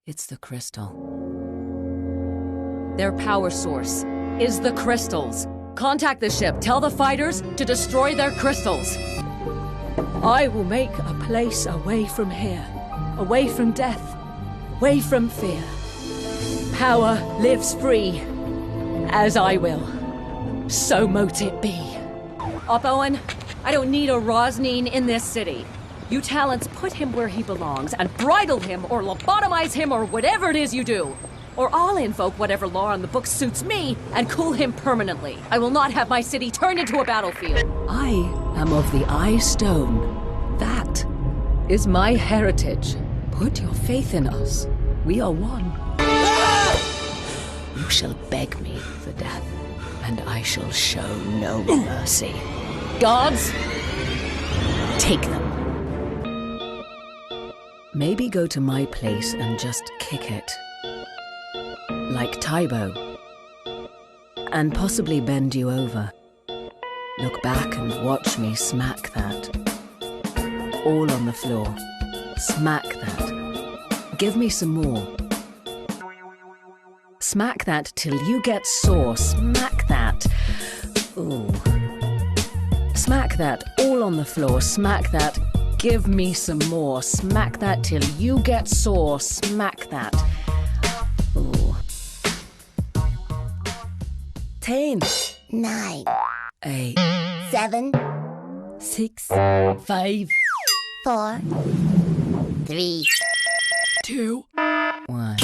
It's the crystal. Their power source is the crystals. Contact the ship. Tell the fighters to destroy their crystals. I will make a place away from here. Away from death. Away from fear. Power lives free. As I will. So mote it be. Up, Owen. I don't need a Rosnine in this city. You talents put him where he belongs and bridle him or lobotomize him or whatever it is you do. Or I'll invoke whatever law on the book suits me and cool him permanently. I will not have my city turned into a battlefield. I am of the Eye Stone. That is my heritage. Put your faith in us. We are one. You shall beg me for death, and I shall show no mercy. Gods, take them. Maybe go to my place and just kick it. Like Tybo. And possibly bend you over. Look back and watch me smack that. All on the floor. Smack that. Give me some more. Smack that till you get sore. Smack that. Ooh. Smack that all on the floor. Smack that. Give me some more. Smack that till you get sore. Smack that. Ooh. 10. 9. 8. 7. 6. 5. 4. 3. 2. 1.